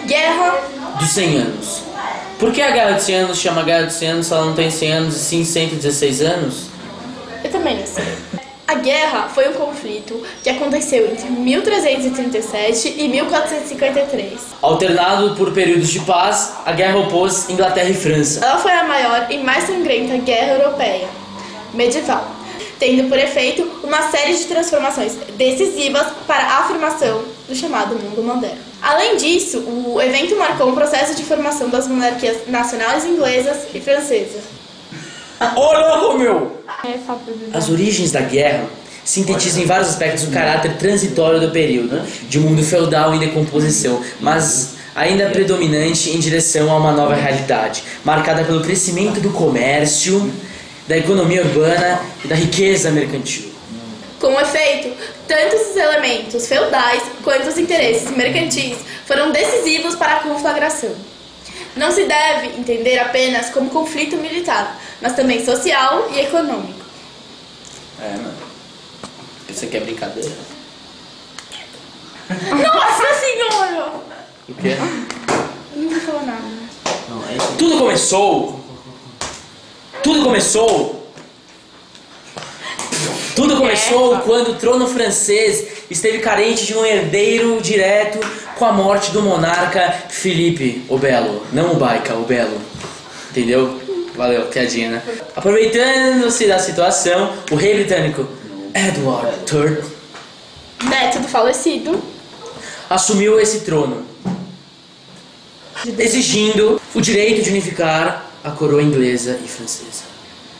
Guerra dos 100 anos. Por que a Guerra dos 100 anos chama Guerra dos 100 anos se ela não tem 100 anos e sim 116 anos? Eu também não sei. A guerra foi um conflito que aconteceu entre 1337 e 1453. Alternado por períodos de paz, a guerra opôs Inglaterra e França. Ela foi a maior e mais sangrenta guerra europeia medieval, tendo por efeito uma série de transformações decisivas para a afirmação do chamado mundo moderno. Além disso, o evento marcou um processo de formação das monarquias nacionais inglesas e francesas. Ô louco, meu! As origens da guerra sintetizam em vários aspectos o caráter transitório do período, de um mundo feudal em decomposição, mas ainda predominante em direção a uma nova realidade, marcada pelo crescimento do comércio, da economia urbana e da riqueza mercantil. Com efeito, tanto os elementos feudais quanto os interesses mercantis foram decisivos para a conflagração. Não se deve entender apenas como conflito militar, mas também social e econômico. Mano. Isso aqui é brincadeira. Nossa Senhora! O quê? Não vou falar nada. Tudo começou quando o trono francês esteve carente de um herdeiro direto com a morte do monarca Felipe o Belo. Não o Baica, o Belo. Entendeu? Valeu, piadinha, né? Aproveitando-se da situação, o rei britânico Edward III, Neto do falecido, assumiu esse trono, exigindo o direito de unificar a coroa inglesa e francesa.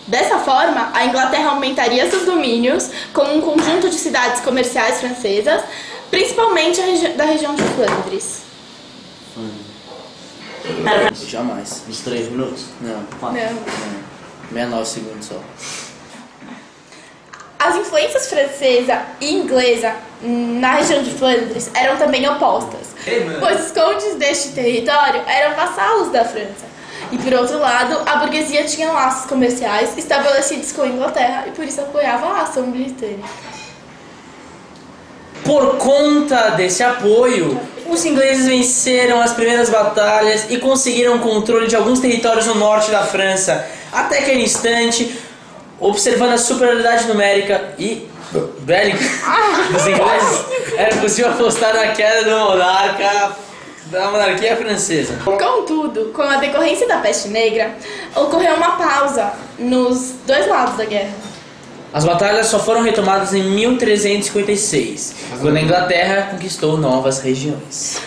Dessa forma, a Inglaterra aumentaria seus domínios com um conjunto de cidades comerciais francesas, principalmente da região de Flandres. Jamais. Uns 3 minutos? Não. Não. 69 segundos só. As influências francesa e inglesa na região de Flandres eram também opostas, pois os condes deste território eram vassalos da França. E por outro lado, a burguesia tinha laços comerciais estabelecidos com a Inglaterra e por isso apoiava a ação britânica. Por conta desse apoio, os ingleses venceram as primeiras batalhas e conseguiram o controle de alguns territórios no norte da França. Até aquele instante, observando a superioridade numérica e bélica dos ingleses, era possível apostar na queda da monarquia francesa. Contudo, com a decorrência da peste negra, ocorreu uma pausa nos dois lados da guerra. As batalhas só foram retomadas em 1356, quando a Inglaterra conquistou novas regiões.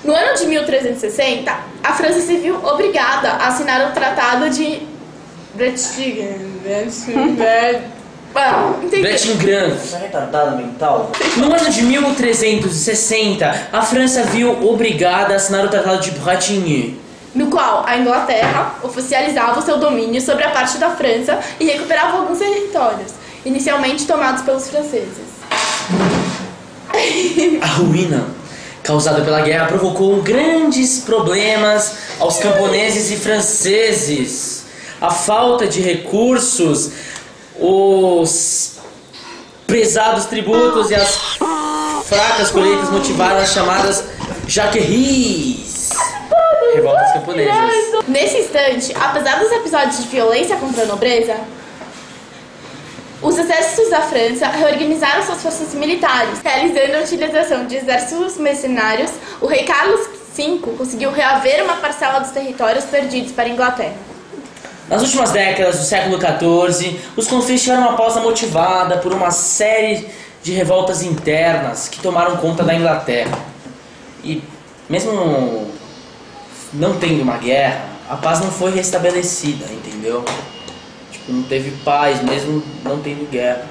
No ano de 1360, a França se viu obrigada a assinar o Tratado de Brettingran. Você é retardado mental? No ano de 1360, a França viu obrigada a assinar o Tratado de Bretigny, no qual a Inglaterra oficializava o seu domínio sobre a parte da França e recuperava alguns territórios, inicialmente tomados pelos franceses. A ruína causada pela guerra provocou grandes problemas aos camponeses e franceses. A falta de recursos, os pesados tributos e as fracas colheitas motivaram as chamadas Jacqueries, revoltas camponesas. Nesse instante, apesar dos episódios de violência contra a nobreza, os exércitos da França reorganizaram suas forças militares, realizando a utilização de exércitos mercenários. O rei Carlos V conseguiu reaver uma parcela dos territórios perdidos para a Inglaterra. Nas últimas décadas do século XIV, os conflitos tiveram uma pausa motivada por uma série de revoltas internas que tomaram conta da Inglaterra. E mesmo não tendo uma guerra, a paz não foi restabelecida, entendeu? Tipo, não teve paz, mesmo não tendo guerra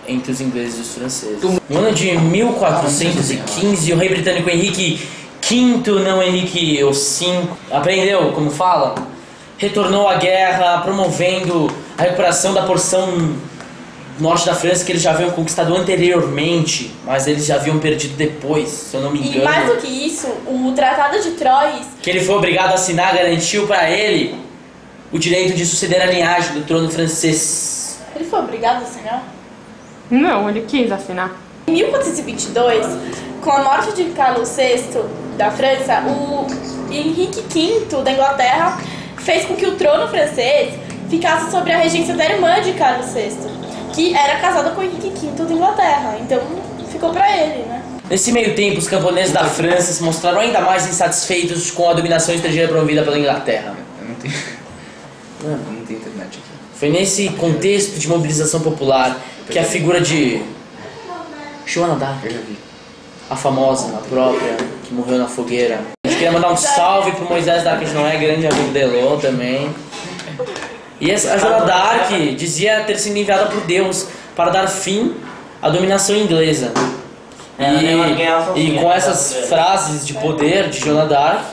entre os ingleses e os franceses. No ano de 1415, o rei britânico Henrique V, não Henrique V, aprendeu como fala? Retornou à guerra, promovendo a recuperação da porção norte da França que eles já haviam conquistado anteriormente, mas eles já haviam perdido depois, se eu não me engano. E mais do que isso, o Tratado de Troyes, que ele foi obrigado a assinar, garantiu para ele o direito de suceder a linhagem do trono francês. ele foi obrigado a assinar? Não, ele quis assinar. Em 1422, com a morte de Carlos VI, da França, o Henrique V da Inglaterra fez com que o trono francês ficasse sob a regência da irmã de Carlos VI, que era casada com o Henrique V da Inglaterra. Então ficou pra ele, né? Nesse meio tempo, os camponeses da França se mostraram ainda mais insatisfeitos com a dominação estrangeira promovida pela Inglaterra. Eu não tenho internet aqui. Foi nesse contexto de mobilização popular que a figura de Joana d'Arc, Eu já vi. a famosa, a própria, que morreu na fogueira. A gente queria mandar um salve pro Moisés d'Arc de Noé, grande amigo de Elon também. E a Joana d'Arc dizia ter sido enviada por Deus para dar fim à dominação inglesa. E com essas frases de poder de Joana d'Arc,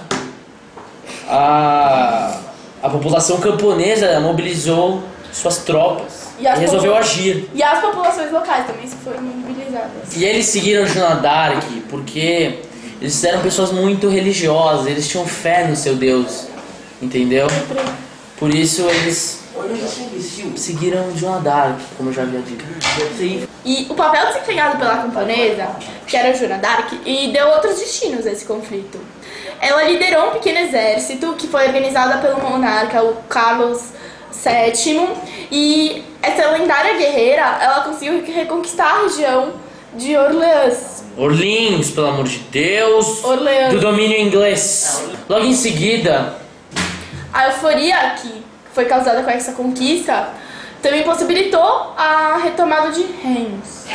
a população camponesa mobilizou suas tropas e resolveu agir. E as populações locais também foram mobilizadas. E eles seguiram Joana d'Arc porque eles eram pessoas muito religiosas, eles tinham fé no seu Deus, entendeu? Por isso eles seguiram Joana d'Arc, como eu já havia dito. E o papel desempenhado pela camponesa, que era Joana d'Arc, e deu outros destinos a esse conflito. Ela liderou um pequeno exército que foi organizado pelo monarca, o Carlos VII, e essa lendária guerreira, ela conseguiu reconquistar a região de Orleans, pelo amor de Deus, Orleans. do domínio inglês. Logo em seguida, a euforia que foi causada com essa conquista também possibilitou a retomada de Reims.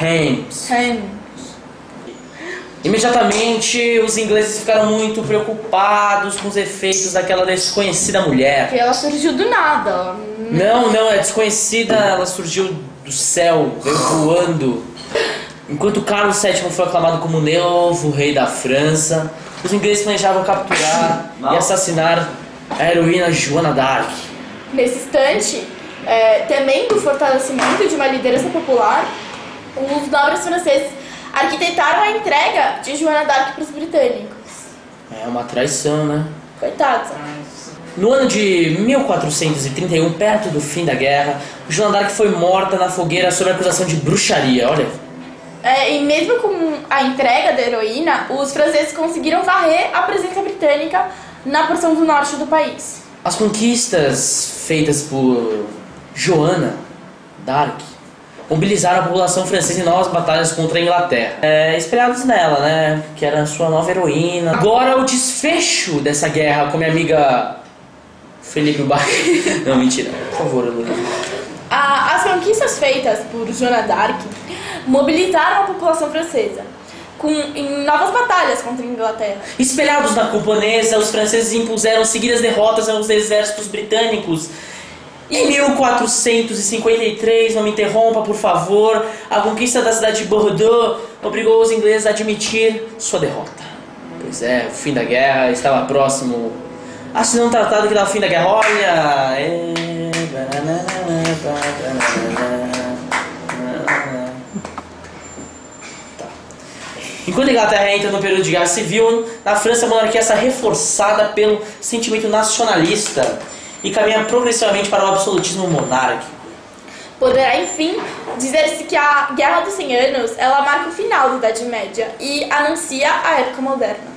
Imediatamente, os ingleses ficaram muito preocupados com os efeitos daquela desconhecida mulher. Que ela surgiu do nada. Não, é desconhecida, ela surgiu do céu, veio voando. Enquanto Carlos VII foi aclamado como o novo rei da França, os ingleses planejavam capturar e assassinar a heroína Joana d'Arc. Nesse instante, temendo o fortalecimento de uma liderança popular, os nobres franceses arquitetaram a entrega de Joana d'Arc para os britânicos. É uma traição, né? Coitados. No ano de 1431, perto do fim da guerra, Joana d'Arc foi morta na fogueira sob a acusação de bruxaria, olha. E mesmo com a entrega da heroína, os franceses conseguiram varrer a presença britânica na porção do norte do país. As conquistas feitas por Joana d'Arc mobilizaram a população francesa em novas batalhas contra a Inglaterra. Espelhados nela, né? Que era a sua nova heroína. Agora o desfecho dessa guerra com minha amiga Felipe Bach. Não, mentira. Por favor, Luiz. As conquistas feitas por Joana d'Arc mobilizaram a população francesa em novas batalhas contra a Inglaterra. Espelhados na camponesa, os franceses impuseram seguidas derrotas aos exércitos britânicos. Em 1453, não me interrompa, por favor, a conquista da cidade de Bordeaux obrigou os ingleses a admitir sua derrota. Pois é, o fim da guerra estava próximo. Assinando um tratado que dá o fim da guerra. Olha! Enquanto a Inglaterra entra no período de guerra civil, na França a monarquia está reforçada pelo sentimento nacionalista e caminha progressivamente para o absolutismo monárquico. Poderá, enfim, dizer-se que a Guerra dos 100 Anos ela marca o final da Idade Média e anuncia a época moderna.